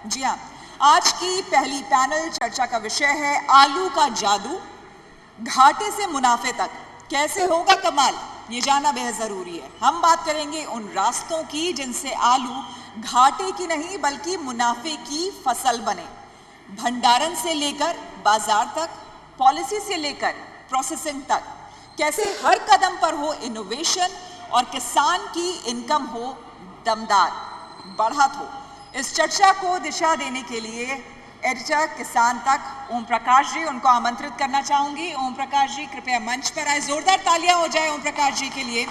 जी हाँ, आज की पहली पैनल चर्चा का विषय है आलू का जादू, घाटे से मुनाफे तक कैसे होगा कमाल, ये जानना बेहद जरूरी है। हम बात करेंगे उन रास्तों की जिनसे आलू घाटे की नहीं बल्कि मुनाफे की फसल बने। भंडारण से लेकर बाजार तक, पॉलिसी से लेकर प्रोसेसिंग तक, कैसे हर कदम पर हो इनोवेशन और किसान की इनकम हो दमदार, बढ़त हो। इस चर्चा को दिशा देने के लिए एडिटर किसान तक ओम प्रकाश जी, उनको आमंत्रित करना चाहूंगी। ओम प्रकाश जी कृपया मंच पर आए। जोरदार तालियां हो जाए ओम प्रकाश जी के लिए।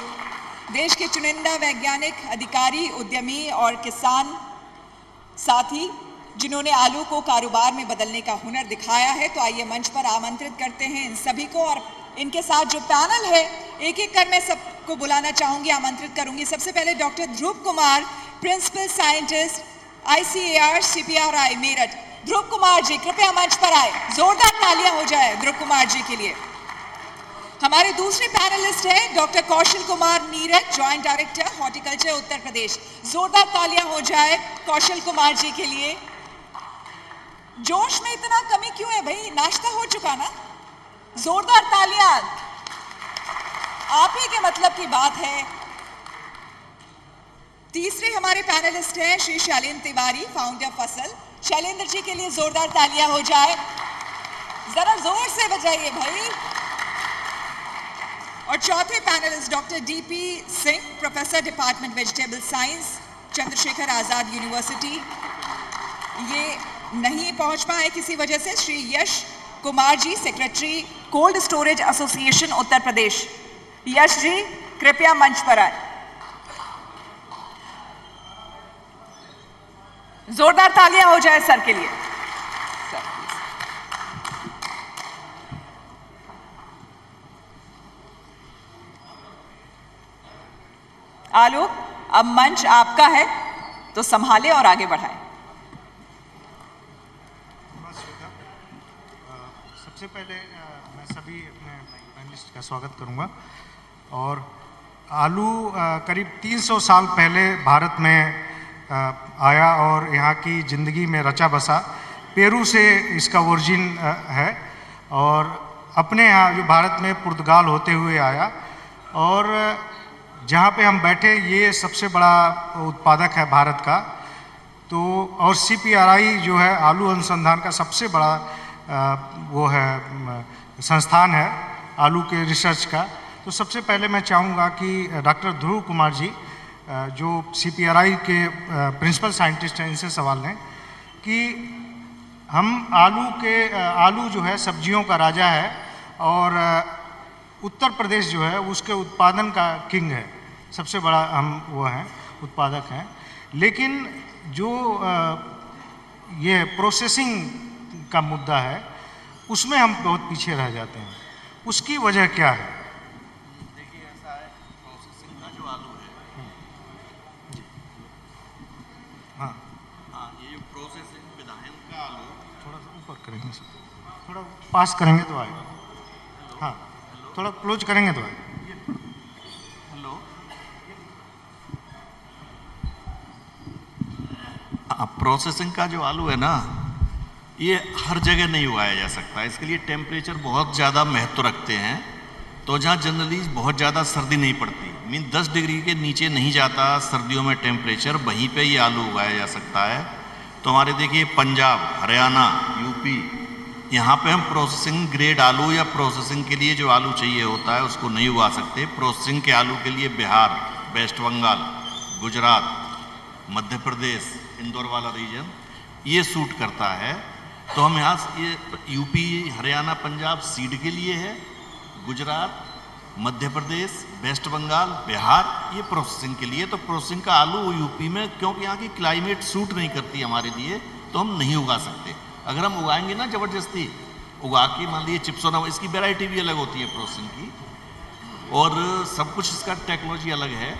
देश के चुनिंदा वैज्ञानिक, अधिकारी, उद्यमी और किसान साथी जिन्होंने आलू को कारोबार में बदलने का हुनर दिखाया है, तो आइए मंच पर आमंत्रित करते हैं इन सभी को। और इनके साथ जो पैनल है, एक एक कर मैं सबको बुलाना चाहूंगी, आमंत्रित करूंगी। सबसे पहले doctor Dhruv Kumar, principal scientist ICAR CPRI Meerut. Dhruv Kumar ji कृपया मंच पर आए। जोरदार तालियां हो जाए ध्रुव कुमार जी के लिए। हमारे दूसरे पैनलिस्ट है doctor Kaushal Kumar Neeraj, joint director horticulture Uttar Pradesh. जोरदार तालियां हो जाए कौशल कुमार जी के लिए। जोश में इतना कमी क्यों है भाई, नाश्ता हो चुका ना? जोरदार तालियां, आप ही के मतलब की बात है। तीसरे हमारे पैनलिस्ट हैं श्री शैलेंद्र तिवारी, फाउंडर फसल। शैलेंद्र जी के लिए जोरदार तालियां हो जाए, जरा जोर से बजाइए भाई। और चौथे panelist doctor DP Singh, professor department vegetable science, Chandrashekhar Azad university. ये नहीं पहुंच पाए किसी वजह से। Shri Yash Kumar ji, secretary cold storage association Uttar Pradesh. Yash ji कृपया मंच पर आए। जोरदार तालियां हो जाए सर के लिए। आलू, अब मंच आपका है, तो संभाले और आगे बढ़ाएं। सबसे पहले मैं सभी अपने पैनलिस्ट का स्वागत करूंगा। और आलू करीब 300 साल पहले भारत में आया और यहाँ की ज़िंदगी में रचा बसा। पेरू से इसका ओरिजिन है और अपने यहाँ जो भारत में पुर्तगाल होते हुए आया। और जहाँ पे हम बैठे, ये सबसे बड़ा उत्पादक है भारत का। तो और CPRI जो है आलू अनुसंधान का सबसे बड़ा वो है संस्थान है आलू के रिसर्च का। तो सबसे पहले मैं चाहूँगा कि डॉक्टर ध्रुव कुमार जी जो CPRI के प्रिंसिपल साइंटिस्ट हैं, इनसे सवाल लें कि हम आलू जो है सब्जियों का राजा है और उत्तर प्रदेश जो है उसके उत्पादन का किंग है, सबसे बड़ा हम वो हैं उत्पादक हैं। लेकिन जो ये प्रोसेसिंग का मुद्दा है उसमें हम बहुत पीछे रह जाते हैं। उसकी वजह क्या है? देखिए ऐसा है, प्रोसेसिंग का जो आलू है, हाँ ये जो प्रोसेसिंग विधायन का आलू, थोड़ा सा ऊपर करेंगे, थोड़ा पास करेंगे तो आएगा। हाँ, थोड़ा क्लोज करेंगे तो आएगा। हेलो, प्रोसेसिंग का जो आलू है ना, ये हर जगह नहीं उगाया जा सकता। इसके लिए टेम्परेचर बहुत ज़्यादा महत्व रखते हैं। तो जहाँ जनरली बहुत ज़्यादा सर्दी नहीं पड़ती, मीन 10 डिग्री के नीचे नहीं जाता सर्दियों में टेम्परेचर, वहीं पे ये आलू उगाया जा सकता है। तो हमारे देखिए पंजाब, हरियाणा, UP, यहाँ पे हम प्रोसेसिंग ग्रेड आलू या प्रोसेसिंग के लिए जो आलू चाहिए होता है उसको नहीं उगा सकते। प्रोसेसिंग के आलू के लिए बिहार, वेस्ट बंगाल, गुजरात, मध्य प्रदेश, इंदौर वाला रीजन ये सूट करता है। तो हम यहाँ ये UP, हरियाणा, पंजाब सीड के लिए है, गुजरात, मध्य प्रदेश, वेस्ट बंगाल, बिहार ये प्रोसेसिंग के लिए। तो प्रोसेसिंग का आलू UP में, क्योंकि यहाँ की क्लाइमेट सूट नहीं करती हमारे लिए, तो हम नहीं उगा सकते। अगर हम उगाएंगे ना ज़बरदस्ती उगा के, मान लीजिए चिप्सोना, इसकी वैरायटी भी अलग होती है प्रोसेसिंग की और सब कुछ इसका टेक्नोलॉजी अलग है।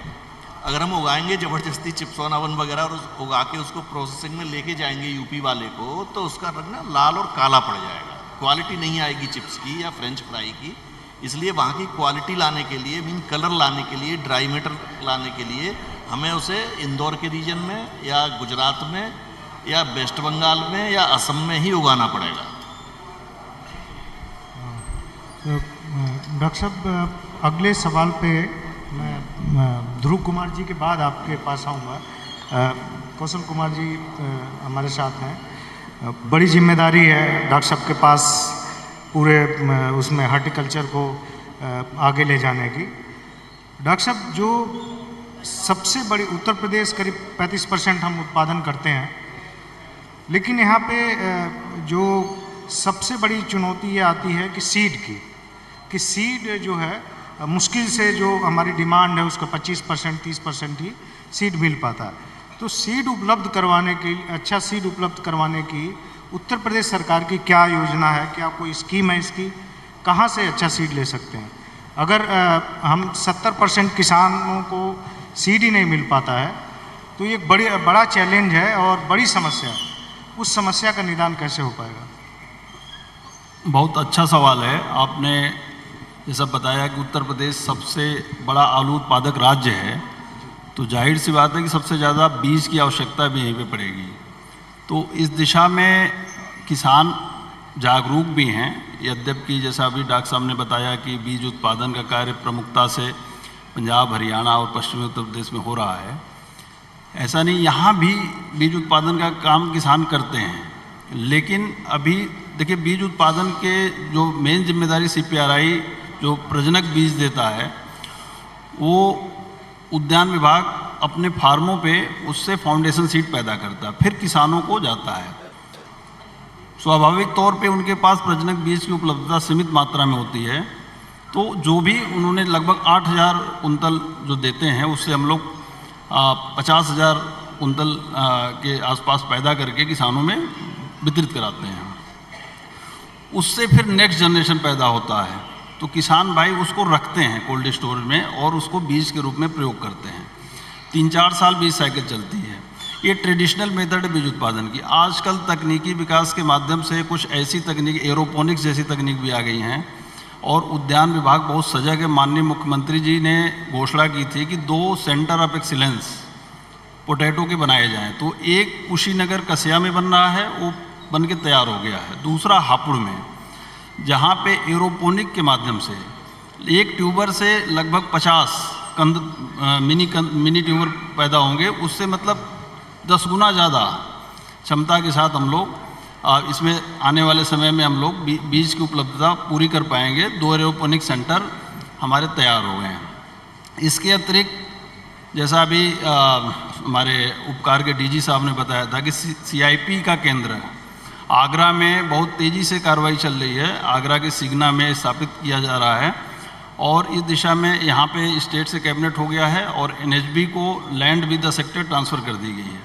अगर हम उगाएंगे ज़बरदस्ती चिप्सोना वन वगैरह और उगा के उसको प्रोसेसिंग में लेके जाएंगे UP वाले को, तो उसका रंग ना लाल और काला पड़ जाएगा, क्वालिटी नहीं आएगी चिप्स की या फ्रेंच फ्राई की। इसलिए वहाँ की क्वालिटी लाने के लिए, मीन कलर लाने के लिए, ड्राई मैटर लाने के लिए हमें उसे इंदौर के रीजन में या गुजरात में या वेस्ट बंगाल में या असम में ही उगाना पड़ेगा? डॉक्टर साहब, अगले सवाल पे मैं ध्रुव कुमार जी के बाद आपके पास आऊँगा। कौशल कुमार जी हमारे साथ हैं। बड़ी जिम्मेदारी है डॉक्टर साहब के पास पूरे उसमें हॉर्टिकल्चर को आगे ले जाने की। डॉक्टर साहब, जो सबसे बड़ी उत्तर प्रदेश करीब 35% हम उत्पादन करते हैं, लेकिन यहाँ पे जो सबसे बड़ी चुनौती ये आती है कि सीड की, कि सीड जो है मुश्किल से जो हमारी डिमांड है उसका 25% 30% ही सीड मिल पाता है। तो सीड उपलब्ध करवाने की, अच्छा सीड उपलब्ध करवाने की उत्तर प्रदेश सरकार की क्या योजना है? क्या कोई स्कीम है इसकी? कहाँ से अच्छा सीड ले सकते हैं? अगर हम 70% किसानों को सीड ही नहीं मिल पाता है तो ये बड़ा चैलेंज है और बड़ी समस्या है। उस समस्या का निदान कैसे हो पाएगा? बहुत अच्छा सवाल है। आपने जैसा बताया कि उत्तर प्रदेश सबसे बड़ा आलू उत्पादक राज्य है, तो जाहिर सी बात है कि सबसे ज़्यादा बीज की आवश्यकता भी यहीं पे पड़ेगी। तो इस दिशा में किसान जागरूक भी हैं, यद्यपि जैसा अभी डॉक्टर साहब ने बताया कि बीज उत्पादन का कार्य प्रमुखता से पंजाब, हरियाणा और पश्चिमी उत्तर प्रदेश में हो रहा है। ऐसा नहीं, यहाँ भी बीज उत्पादन का काम किसान करते हैं, लेकिन अभी देखिए बीज उत्पादन के जो मेन जिम्मेदारी CPRI जो प्रजनक बीज देता है, वो उद्यान विभाग अपने फार्मों पे उससे फाउंडेशन सीड पैदा करता है, फिर किसानों को जाता है। स्वाभाविक तौर पे उनके पास प्रजनक बीज की उपलब्धता सीमित मात्रा में होती है, तो जो भी उन्होंने लगभग 8,000 कुंतल जो देते हैं उससे हम लोग 50,000 कुंतल के आसपास पैदा करके किसानों में वितरित कराते हैं। उससे फिर नेक्स्ट जनरेशन पैदा होता है, तो किसान भाई उसको रखते हैं कोल्ड स्टोरेज में और उसको बीज के रूप में प्रयोग करते हैं। 3-4 साल बीज साइकिल चलती है। ये ट्रेडिशनल मेथड है बीज उत्पादन की। आजकल तकनीकी विकास के माध्यम से कुछ ऐसी तकनीक, एरोपोनिक्स जैसी तकनीक भी आ गई हैं, और उद्यान विभाग बहुत सजग है। माननीय मुख्यमंत्री जी ने घोषणा की थी कि 2 सेंटर ऑफ एक्सीलेंस पोटैटो के बनाए जाएं। तो एक कुशीनगर कसिया में बन रहा है, वो बन के तैयार हो गया है। दूसरा हापुड़ में, जहाँ पे एरोपोनिक के माध्यम से एक ट्यूबर से लगभग 50 मिनी ट्यूबर पैदा होंगे। उससे मतलब 10 गुना ज़्यादा क्षमता के साथ हम लोग इसमें आने वाले समय में हम लोग बीज की उपलब्धता पूरी कर पाएंगे। 2 एरोपोनिक सेंटर हमारे तैयार हो गए हैं। इसके अतिरिक्त जैसा अभी हमारे उपकार के DG साहब ने बताया था कि CIP का केंद्र आगरा में बहुत तेज़ी से कार्रवाई चल रही है। आगरा के सिगना में स्थापित किया जा रहा है, और इस दिशा में यहाँ पे स्टेट से कैबिनेट हो गया है और NHB को land with the sector transfer कर दी गई है,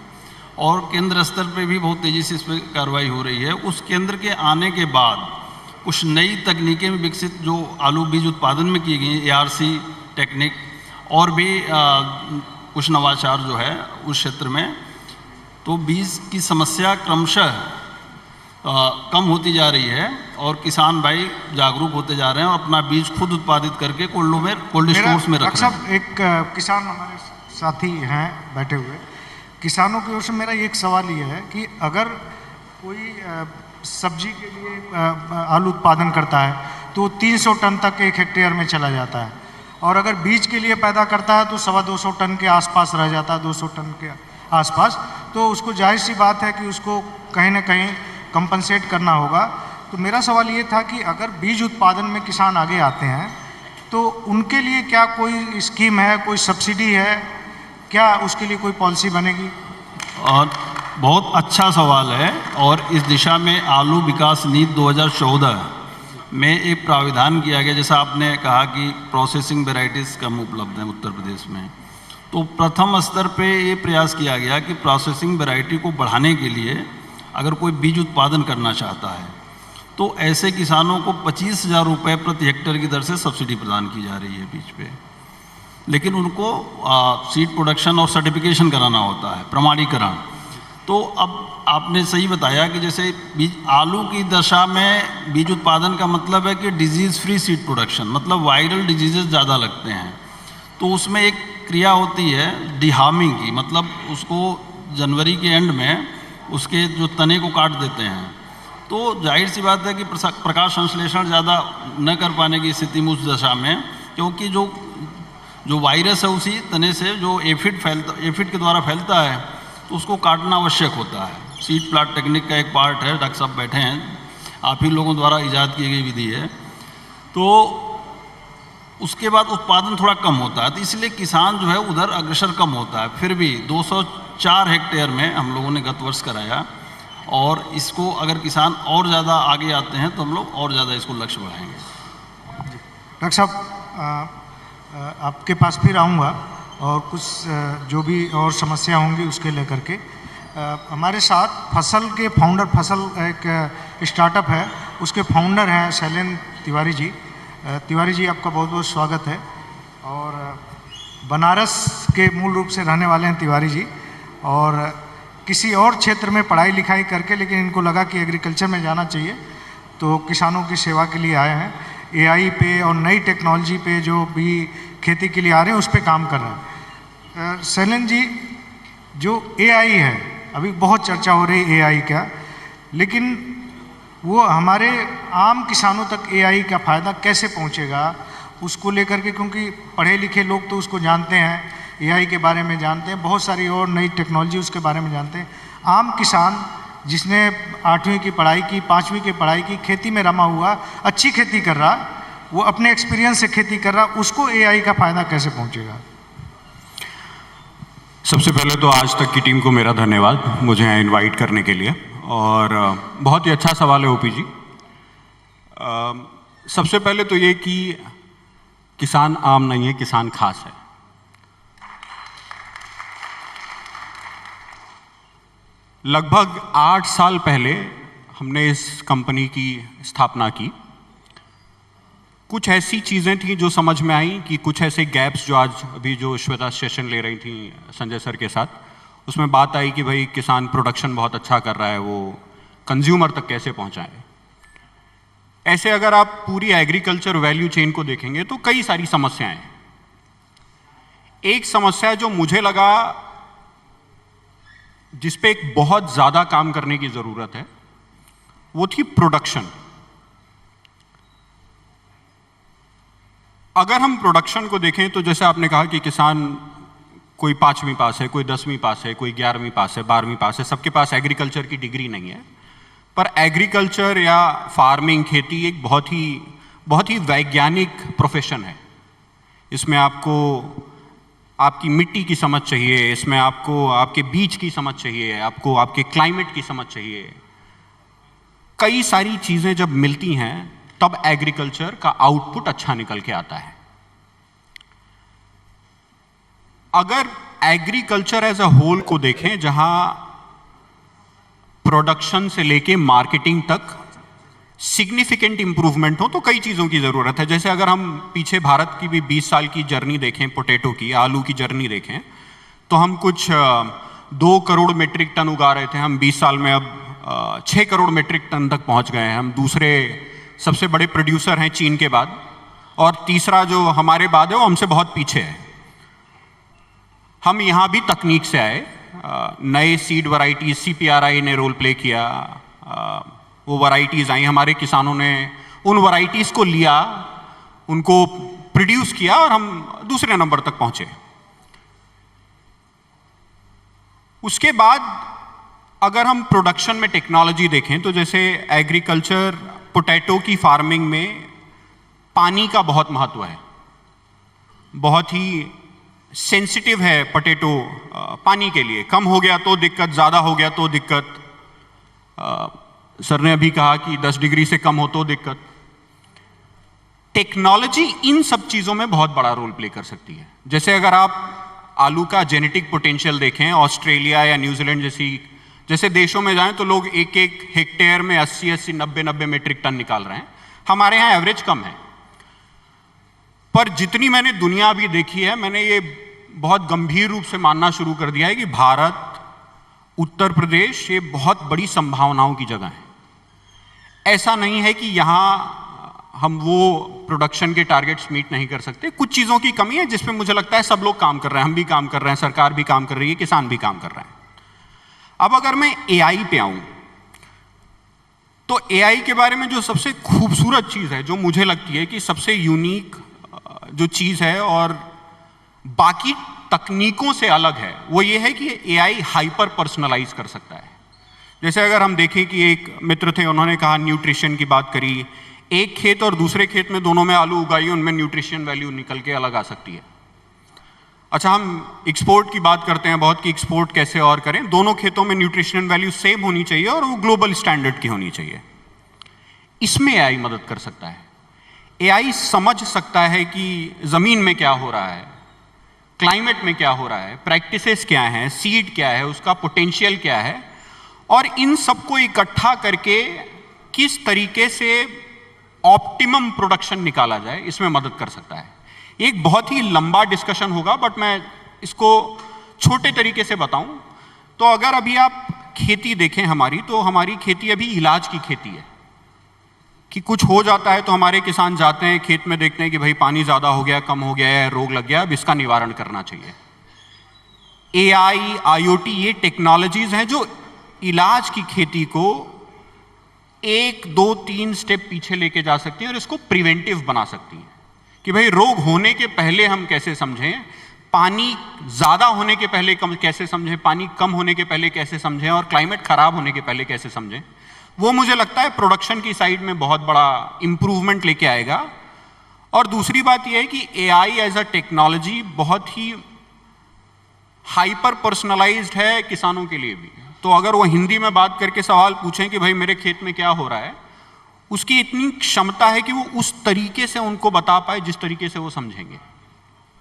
और केंद्र स्तर पे भी बहुत तेज़ी से इस पर कार्रवाई हो रही है। उस केंद्र के आने के बाद कुछ नई तकनीकें भी विकसित जो आलू बीज उत्पादन में की गई, ARC टेक्निक और भी कुछ नवाचार जो है उस क्षेत्र में, तो बीज की समस्या क्रमशः कम होती जा रही है और किसान भाई जागरूक होते जा रहे हैं और अपना बीज खुद उत्पादित करके कोल्ड स्टोर्स में रख रहे हैं। एक किसान हमारे साथी हैं बैठे हुए, किसानों की ओर से मेरा एक सवाल ये है कि अगर कोई सब्जी के लिए आलू उत्पादन करता है तो 300 टन तक 1 हेक्टेयर में चला जाता है, और अगर बीज के लिए पैदा करता है तो 250 टन के आसपास रह जाता है, 200 टन के आसपास। तो उसको जाहिर सी बात है कि उसको कहीं ना कहीं कंपनसेट करना होगा। तो मेरा सवाल ये था कि अगर बीज उत्पादन में किसान आगे आते हैं तो उनके लिए क्या कोई स्कीम है, कोई सब्सिडी है, क्या उसके लिए कोई पॉलिसी बनेगी? और बहुत अच्छा सवाल है, और इस दिशा में आलू विकास नीति 2014 में एक प्राविधान किया गया। जैसा आपने कहा कि प्रोसेसिंग वेराइटीज़ कम उपलब्ध हैं उत्तर प्रदेश में, तो प्रथम स्तर पे ये प्रयास किया गया कि प्रोसेसिंग वेराइटी को बढ़ाने के लिए अगर कोई बीज उत्पादन करना चाहता है तो ऐसे किसानों को 25,000 रुपये प्रति हेक्टेयर की दर से सब्सिडी प्रदान की जा रही है बीज पे, लेकिन उनको सीड प्रोडक्शन और सर्टिफिकेशन कराना होता है, प्रमाणीकरण। तो अब आपने सही बताया कि जैसे बीज आलू की दशा में बीज उत्पादन का मतलब है कि डिजीज़ फ्री सीड प्रोडक्शन, मतलब वायरल डिजीजेज ज़्यादा लगते हैं, तो उसमें एक क्रिया होती है डिहार्मिंग की, मतलब उसको जनवरी के एंड में उसके जो तने को काट देते हैं, तो जाहिर सी बात है कि प्रकाश संश्लेषण ज़्यादा न कर पाने की स्थिति में उस दशा में, क्योंकि जो वायरस है उसी तने से जो एफिड के द्वारा फैलता है, तो उसको काटना आवश्यक होता है। सीड प्लांट टेक्निक का एक पार्ट है, डॉक्टर साहब बैठे हैं, आप ही लोगों द्वारा ईजाद की गई विधि है। तो उसके बाद उत्पादन थोड़ा कम होता है, तो इसलिए किसान जो है उधर अग्रसर कम होता है। फिर भी 204 हेक्टेयर में हम लोगों ने गत वर्ष कराया, और इसको अगर किसान और ज़्यादा आगे आते हैं तो हम लोग और ज़्यादा इसको लक्ष्य बढ़ाएंगे। डॉक्टर साहब, आपके पास फिर आऊँगा और कुछ जो भी और समस्या होंगी उसके लेकर के। हमारे साथ फसल के फाउंडर, फसल एक स्टार्टअप है, उसके फाउंडर हैं शैलेंद्र तिवारी जी। तिवारी जी, आपका बहुत बहुत स्वागत है। और बनारस के मूल रूप से रहने वाले हैं तिवारी जी, और किसी और क्षेत्र में पढ़ाई लिखाई करके, लेकिन इनको लगा कि एग्रीकल्चर में जाना चाहिए, तो किसानों की सेवा के लिए आए हैं। एआई पे और नई टेक्नोलॉजी पे जो भी खेती के लिए आ रहे हैं उस पे काम कर रहे हैं। शैलेंद्र जी, जो एआई है, अभी बहुत चर्चा हो रही है एआई का, लेकिन वो हमारे आम किसानों तक एआई का फ़ायदा कैसे पहुंचेगा उसको लेकर के, क्योंकि पढ़े लिखे लोग तो उसको जानते हैं, एआई के बारे में जानते हैं, बहुत सारी और नई टेक्नोलॉजी उसके बारे में जानते हैं। आम किसान जिसने 8वीं की पढ़ाई की, 5वीं की पढ़ाई की, खेती में रमा हुआ, अच्छी खेती कर रहा, वो अपने एक्सपीरियंस से खेती कर रहा, उसको एआई का फ़ायदा कैसे पहुंचेगा? सबसे पहले तो आज तक की टीम को मेरा धन्यवाद मुझे यहाँ इनवाइट करने के लिए, और बहुत ही अच्छा सवाल है ओपी जी। सबसे पहले तो ये कि किसान आम नहीं है, किसान खास है। लगभग 8 साल पहले हमने इस कंपनी की स्थापना की। कुछ ऐसी चीज़ें थी जो समझ में आई कि कुछ ऐसे गैप्स जो आज अभी जो श्वेता सेशन ले रही थी संजय सर के साथ, उसमें बात आई कि भाई किसान प्रोडक्शन बहुत अच्छा कर रहा है, वो कंज्यूमर तक कैसे पहुंचाए। ऐसे अगर आप पूरी एग्रीकल्चर वैल्यू चेन को देखेंगे तो कई सारी समस्याएं हैं। एक समस्या जो मुझे लगा जिस पे एक बहुत ज़्यादा काम करने की ज़रूरत है, वो थी प्रोडक्शन। अगर हम प्रोडक्शन को देखें तो जैसे आपने कहा कि किसान कोई 5वीं पास है, कोई 10वीं पास है, कोई 11वीं पास है, 12वीं पास है, सबके पास एग्रीकल्चर की डिग्री नहीं है। पर एग्रीकल्चर या फार्मिंग, खेती एक बहुत ही वैज्ञानिक प्रोफेशन है। इसमें आपको आपकी मिट्टी की समझ चाहिए, इसमें आपको आपके बीज की समझ चाहिए, आपको आपके क्लाइमेट की समझ चाहिए। कई सारी चीज़ें जब मिलती हैं तब एग्रीकल्चर का आउटपुट अच्छा निकल के आता है। अगर एग्रीकल्चर एज अ होल को देखें, जहां प्रोडक्शन से लेके मार्केटिंग तक सिग्निफिकेंट इंप्रूवमेंट हो, तो कई चीज़ों की ज़रूरत है। जैसे अगर हम पीछे भारत की भी 20 साल की जर्नी देखें, पोटैटो की, आलू की जर्नी देखें, तो हम कुछ 2 करोड़ मीट्रिक टन उगा रहे थे, हम 20 साल में अब 6 करोड़ मीट्रिक टन तक पहुंच गए हैं। हम दूसरे सबसे बड़े प्रोड्यूसर हैं चीन के बाद, और तीसरा जो हमारे बाद है वो हमसे बहुत पीछे है। हम यहाँ भी तकनीक से आए, नए सीड वैरायटीज, CPRI ने रोल प्ले किया, वो वैरायटीज़ आई, हमारे किसानों ने उन वैरायटीज़ को लिया, उनको प्रोड्यूस किया, और हम दूसरे नंबर तक पहुँचे। उसके बाद अगर हम प्रोडक्शन में टेक्नोलॉजी देखें तो जैसे एग्रीकल्चर, पोटैटो की फार्मिंग में पानी का बहुत महत्व है, बहुत ही सेंसिटिव है पोटैटो पानी के लिए। कम हो गया तो दिक्कत, ज़्यादा हो गया तो दिक्कत। सर ने अभी कहा कि 10 डिग्री से कम हो तो दिक्कत। टेक्नोलॉजी इन सब चीज़ों में बहुत बड़ा रोल प्ले कर सकती है। जैसे अगर आप आलू का जेनेटिक पोटेंशियल देखें, ऑस्ट्रेलिया या न्यूजीलैंड जैसे देशों में जाएं तो लोग एक हेक्टेयर में 80-80, 90-90 मीट्रिक टन निकाल रहे हैं। हमारे यहाँ एवरेज कम है। पर जितनी मैंने दुनिया अभी देखी है, मैंने ये बहुत गंभीर रूप से मानना शुरू कर दिया है कि भारत, उत्तर प्रदेश ये बहुत बड़ी संभावनाओं की जगह है। ऐसा नहीं है कि यहाँ हम वो प्रोडक्शन के टारगेट्स मीट नहीं कर सकते। कुछ चीज़ों की कमी है जिस पे मुझे लगता है सब लोग काम कर रहे हैं, हम भी काम कर रहे हैं, सरकार भी काम कर रही है, किसान भी काम कर रहे हैं। अब अगर मैं एआई पे आऊं, तो एआई के बारे में जो सबसे खूबसूरत चीज़ है, जो मुझे लगती है कि सबसे यूनिक जो चीज़ है और बाकी तकनीकों से अलग है, वो ये है कि एआई हाइपर पर्सनलाइज कर सकता है। जैसे अगर हम देखें कि एक मित्र थे, उन्होंने कहा न्यूट्रिशन की बात करी, एक खेत और दूसरे खेत में दोनों में आलू उगाइए, उनमें न्यूट्रिशन वैल्यू निकल के अलग आ सकती है। अच्छा, हम एक्सपोर्ट की बात करते हैं बहुत कि एक्सपोर्ट कैसे और करें, दोनों खेतों में न्यूट्रिशन वैल्यू सेम होनी चाहिए और वो ग्लोबल स्टैंडर्ड की होनी चाहिए। इसमें एआई मदद कर सकता है। एआई समझ सकता है कि ज़मीन में क्या हो रहा है, क्लाइमेट में क्या हो रहा है, प्रैक्टिसेस क्या हैं, सीड क्या है, उसका पोटेंशियल क्या है, और इन सबको इकट्ठा करके किस तरीके से ऑप्टिमम प्रोडक्शन निकाला जाए, इसमें मदद कर सकता है। एक बहुत ही लंबा डिस्कशन होगा, बट मैं इसको छोटे तरीके से बताऊं तो अगर अभी आप खेती देखें हमारी, तो हमारी खेती अभी इलाज की खेती है कि कुछ हो जाता है तो हमारे किसान जाते हैं खेत में, देखते हैं कि भाई पानी ज़्यादा हो गया, कम हो गया है, रोग लग गया, अब इसका निवारण करना चाहिए। एआई, आईओटी, ये टेक्नोलॉजीज हैं जो इलाज की खेती को 1, 2, 3 स्टेप पीछे लेके जा सकती हैं और इसको प्रिवेंटिव बना सकती हैं कि भाई रोग होने के पहले हम कैसे समझें, पानी ज़्यादा होने के पहले कैसे समझें, पानी कम होने के पहले कैसे समझें, और क्लाइमेट ख़राब होने के पहले कैसे समझें। वो मुझे लगता है प्रोडक्शन की साइड में बहुत बड़ा इंप्रूवमेंट लेके आएगा। और दूसरी बात यह है कि एआई एज अ टेक्नोलॉजी बहुत ही हाइपर पर्सनलाइज्ड है किसानों के लिए भी। तो अगर वो हिंदी में बात करके सवाल पूछें कि भाई मेरे खेत में क्या हो रहा है, उसकी इतनी क्षमता है कि वो उस तरीके से उनको बता पाए जिस तरीके से वो समझेंगे।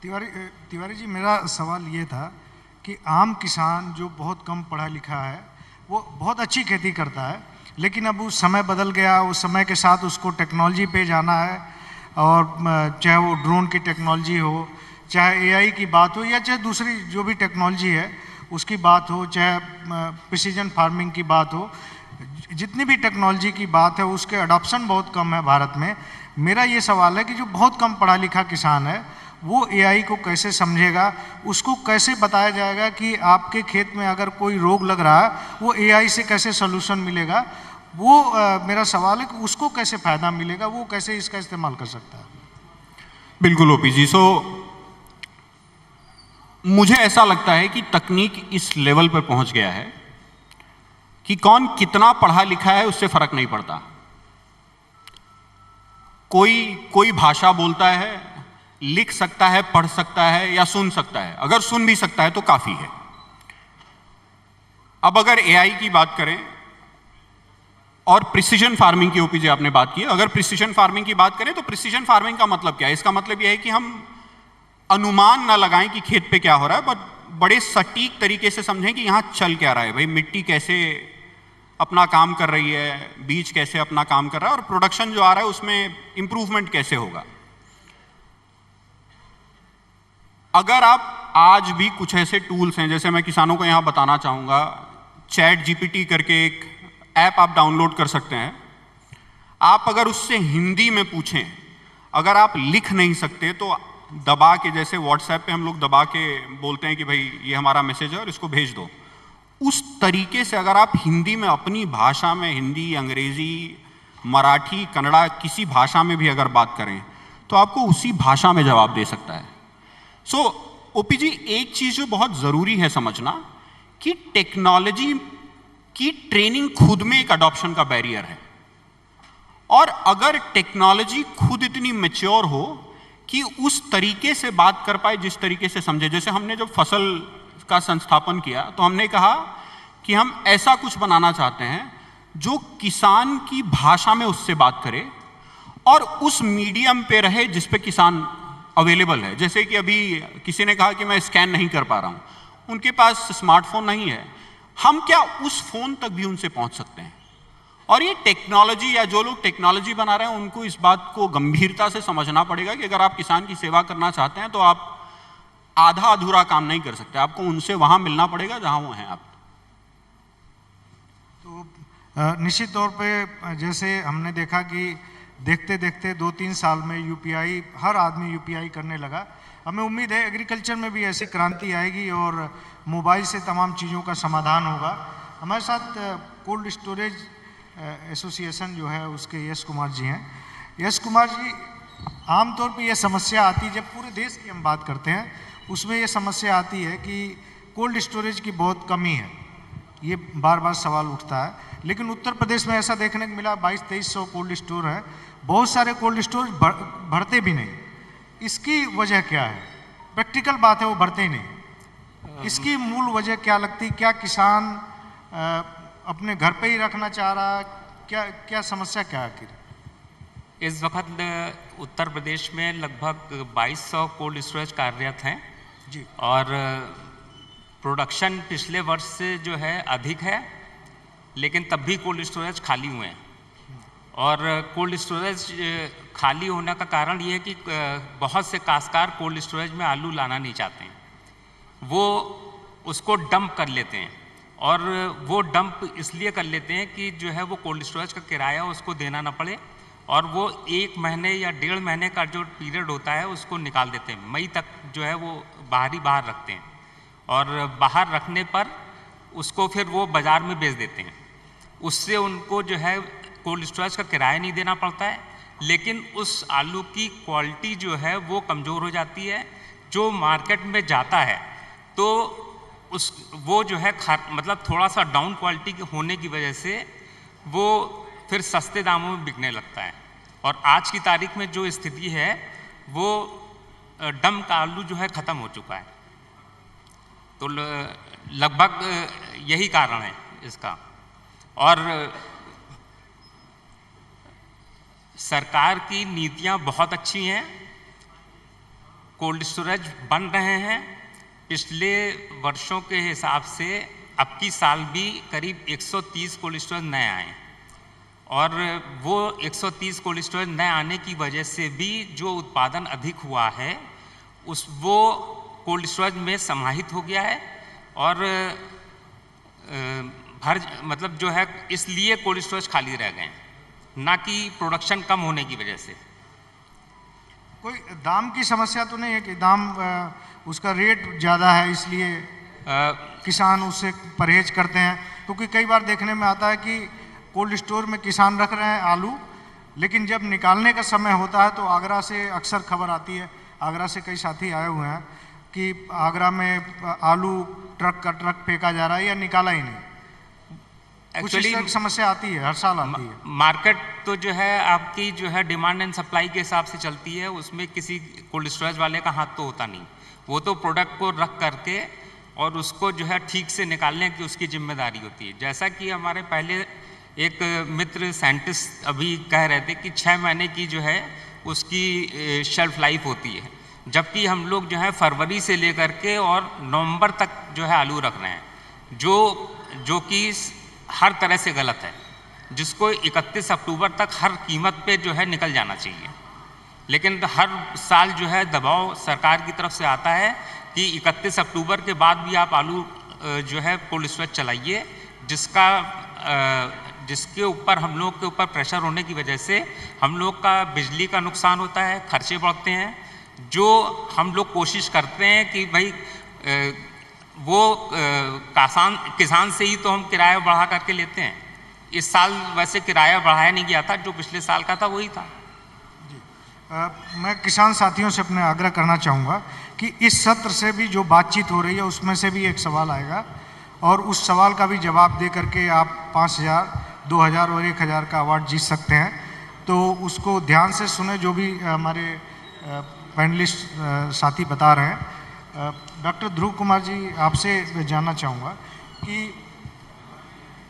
तिवारी जी, मेरा सवाल ये था कि आम किसान जो बहुत कम पढ़ा लिखा है, वो बहुत अच्छी खेती करता है, लेकिन अब उस समय बदल गया, उस समय के साथ उसको टेक्नोलॉजी पे जाना है, और चाहे वो ड्रोन की टेक्नोलॉजी हो, चाहे एआई की बात हो, या चाहे दूसरी जो भी टेक्नोलॉजी है उसकी बात हो, चाहे प्रिसीजन फार्मिंग की बात हो, जितनी भी टेक्नोलॉजी की बात है उसके अडॉप्शन बहुत कम है भारत में। मेरा ये सवाल है कि जो बहुत कम पढ़ा लिखा किसान है वो एआई को कैसे समझेगा, उसको कैसे बताया जाएगा कि आपके खेत में अगर कोई रोग लग रहा है वो एआई से कैसे सोल्यूशन मिलेगा, वो मेरा सवाल है कि उसको कैसे फ़ायदा मिलेगा, वो कैसे इसका इस्तेमाल कर सकता है। बिल्कुल ओपी जी, मुझे ऐसा लगता है कि तकनीक इस लेवल पर पहुंच गया है कि कौन कितना पढ़ा लिखा है उससे फर्क नहीं पड़ता। कोई भाषा बोलता है, लिख सकता है, पढ़ सकता है या सुन सकता है। अगर सुन भी सकता है तो काफी है। अब अगर एआई की बात करें और प्रिसीजन फार्मिंग की, ओपी जी आपने बात की, अगर प्रिसीजन फार्मिंग की बात करें तो प्रिसीजन फार्मिंग का मतलब क्या है? इसका मतलब यह है कि हम अनुमान ना लगाएं कि खेत पे क्या हो रहा है, बट बड़े सटीक तरीके से समझें कि यहां चल क्या रहा है, भाई मिट्टी कैसे अपना काम कर रही है, बीज कैसे अपना काम कर रहा है, और प्रोडक्शन जो आ रहा है उसमें इंप्रूवमेंट कैसे होगा। अगर आप आज भी कुछ ऐसे टूल्स हैं, जैसे मैं किसानों को यहां बताना चाहूंगा, चैट जीपीटी करके एक ऐप आप डाउनलोड कर सकते हैं। आप अगर उससे हिंदी में पूछें, अगर आप लिख नहीं सकते तो दबा के, जैसे व्हाट्सएप पे हम लोग दबा के बोलते हैं कि भाई ये हमारा मैसेज है और इसको भेज दो, उस तरीके से अगर आप हिंदी में अपनी भाषा में, हिंदी, अंग्रेजी, मराठी, कन्नड़ा, किसी भाषा में भी अगर बात करें तो आपको उसी भाषा में जवाब दे सकता है। सो ओपी जी, एक चीज जो बहुत जरूरी है समझना कि टेक्नोलॉजी की ट्रेनिंग खुद में एक अडॉप्शन का बैरियर है, और अगर टेक्नोलॉजी खुद इतनी मैच्योर हो कि उस तरीके से बात कर पाए जिस तरीके से समझे। जैसे हमने जब फसल का संस्थापन किया तो हमने कहा कि हम ऐसा कुछ बनाना चाहते हैं जो किसान की भाषा में उससे बात करे और उस मीडियम पे रहे जिस पे किसान अवेलेबल है। जैसे कि अभी किसी ने कहा कि मैं स्कैन नहीं कर पा रहा हूं, उनके पास स्मार्टफोन नहीं है, हम क्या उस फोन तक भी उनसे पहुंच सकते हैं? और ये टेक्नोलॉजी, या जो लोग टेक्नोलॉजी बना रहे हैं, उनको इस बात को गंभीरता से समझना पड़ेगा कि अगर आप किसान की सेवा करना चाहते हैं तो आप आधा अधूरा काम नहीं कर सकते, आपको उनसे वहां मिलना पड़ेगा जहां वो हैं। आप तो निश्चित तौर पे जैसे हमने देखा कि देखते देखते 2-3 साल में यूपीआई, हर आदमी यूपीआई करने लगा। हमें उम्मीद है एग्रीकल्चर में भी ऐसी क्रांति आएगी और मोबाइल से तमाम चीज़ों का समाधान होगा। हमारे साथ कोल्ड स्टोरेज एसोसिएशन जो है उसके यश कुमार जी हैं। यश कुमार जी, आमतौर पे ये समस्या आती है, जब पूरे देश की हम बात करते हैं उसमें ये समस्या आती है कि कोल्ड स्टोरेज की बहुत कमी है, ये बार बार सवाल उठता है। लेकिन उत्तर प्रदेश में ऐसा देखने को मिला 2200-2300 कोल्ड स्टोर है, बहुत सारे कोल्ड स्टोर भरते भी नहीं। इसकी वजह क्या है? प्रैक्टिकल बात है, वो भरते ही नहीं। इसकी मूल वजह क्या लगती? क्या किसान अपने घर पे ही रखना चाह रहा? क्या क्या समस्या क्या आखिर? इस वक्त उत्तर प्रदेश में लगभग 2200 कोल्ड स्टोरेज कार्यरत हैं जी। और प्रोडक्शन पिछले वर्ष से जो है अधिक है, लेकिन तब भी कोल्ड स्टोरेज खाली हुए हैं। और कोल्ड स्टोरेज खाली होने का कारण ये है कि बहुत से काश्तकार कोल्ड स्टोरेज में आलू लाना नहीं चाहते हैं, वो उसको डंप कर लेते हैं। और वो डंप इसलिए कर लेते हैं कि जो है वो कोल्ड स्टोरेज का किराया उसको देना ना पड़े, और वो 1 महीने या 1.5 महीने का जो पीरियड होता है उसको निकाल देते हैं। मई तक जो है वो बाहर रखते हैं, और बाहर रखने पर उसको फिर वो बाज़ार में बेच देते हैं। उससे उनको जो है कोल्ड स्टोरेज का किराया नहीं देना पड़ता है, लेकिन उस आलू की क्वालिटी जो है वो कमज़ोर हो जाती है। जो मार्केट में जाता है तो वो जो है मतलब थोड़ा सा डाउन क्वालिटी होने की वजह से वो फिर सस्ते दामों में बिकने लगता है। और आज की तारीख में जो स्थिति है वो डंप का आलू जो है ख़त्म हो चुका है। तो लगभग यही कारण है इसका। और सरकार की नीतियां बहुत अच्छी हैं, कोल्ड स्टोरेज बन रहे हैं। पिछले वर्षों के हिसाब से अब की साल भी करीब 130 कोल्ड स्टोरेज नए आए, और वो 130 कोल्ड स्टोरेज नए आने की वजह से भी जो उत्पादन अधिक हुआ है वो कोल्ड स्टोरेज में समाहित हो गया है। और मतलब जो है इसलिए कोल्ड स्टोरेज खाली रह गए, ना कि प्रोडक्शन कम होने की वजह से। कोई दाम की समस्या तो नहीं है कि दाम उसका रेट ज़्यादा है इसलिए किसान उससे परहेज करते हैं? क्योंकि कई बार देखने में आता है कि कोल्ड स्टोर में किसान रख रहे हैं आलू, लेकिन जब निकालने का समय होता है तो आगरा से अक्सर खबर आती है, आगरा से कई साथी आए हुए हैं कि आगरा में आलू ट्रक का ट्रक फेंका जा रहा है या निकाला ही नहीं। कुछ इस तरह की समस्या आती है, हर साल आती है। मार्केट तो जो है आपकी जो है डिमांड एंड सप्लाई के हिसाब से चलती है, उसमें किसी कोल्ड स्टोरेज वाले का हाथ तो होता नहीं। वो तो प्रोडक्ट को रख करके और उसको जो है ठीक से निकालने की उसकी जिम्मेदारी होती है। जैसा कि हमारे पहले एक मित्र साइंटिस्ट अभी कह रहे थे कि 6 महीने की जो है उसकी शेल्फ लाइफ होती है, जबकि हम लोग जो है फरवरी से लेकर के और नवंबर तक जो है आलू रख रहे हैं, जो कि हर तरह से गलत है, जिसको 31 अक्टूबर तक हर कीमत पे जो है निकल जाना चाहिए। लेकिन हर साल जो है दबाव सरकार की तरफ से आता है कि 31 अक्टूबर के बाद भी आप आलू जो है कोल्ड स्टोरेज चलाइए, जिसके ऊपर हम लोग के ऊपर प्रेशर होने की वजह से हम लोग का बिजली का नुकसान होता है, खर्चे बढ़ते हैं। जो हम लोग कोशिश करते हैं कि भाई वो किसान से ही तो हम किराया बढ़ा करके लेते हैं। इस साल वैसे किराया बढ़ाया नहीं गया था, जो पिछले साल का था वही था। मैं किसान साथियों से अपने आग्रह करना चाहूँगा कि इस सत्र से भी जो बातचीत हो रही है उसमें से भी एक सवाल आएगा, और उस सवाल का भी जवाब दे करके आप 5000, 2000 और 1000 का अवार्ड जीत सकते हैं। तो उसको ध्यान से सुने, जो भी हमारे पैनलिस्ट साथी बता रहे हैं। डॉक्टर ध्रुव कुमार जी, आपसे जानना चाहूँगा कि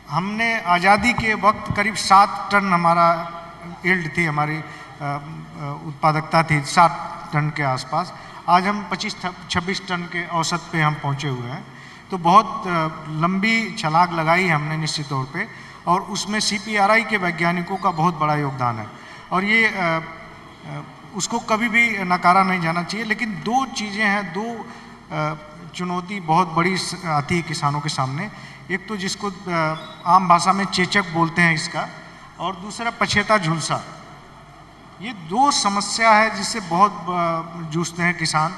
हमने आज़ादी के वक्त करीब 7 टन हमारा यील्ड थी, हमारी उत्पादकता थी 7 टन के आसपास। आज हम 25-26 टन के औसत पे हम पहुँचे हुए हैं। तो बहुत लंबी छलांग लगाई है हमने निश्चित तौर पे, और उसमें CPRI के वैज्ञानिकों का बहुत बड़ा योगदान है, और ये उसको कभी भी नकारा नहीं जाना चाहिए। लेकिन 2 चीज़ें हैं, 2 चुनौती बहुत बड़ी आती है किसानों के सामने। एक तो जिसको आम भाषा में चेचक बोलते हैं इसका, और दूसरा पछेता झुलसा। ये 2 समस्या है जिससे बहुत जूझते हैं किसान।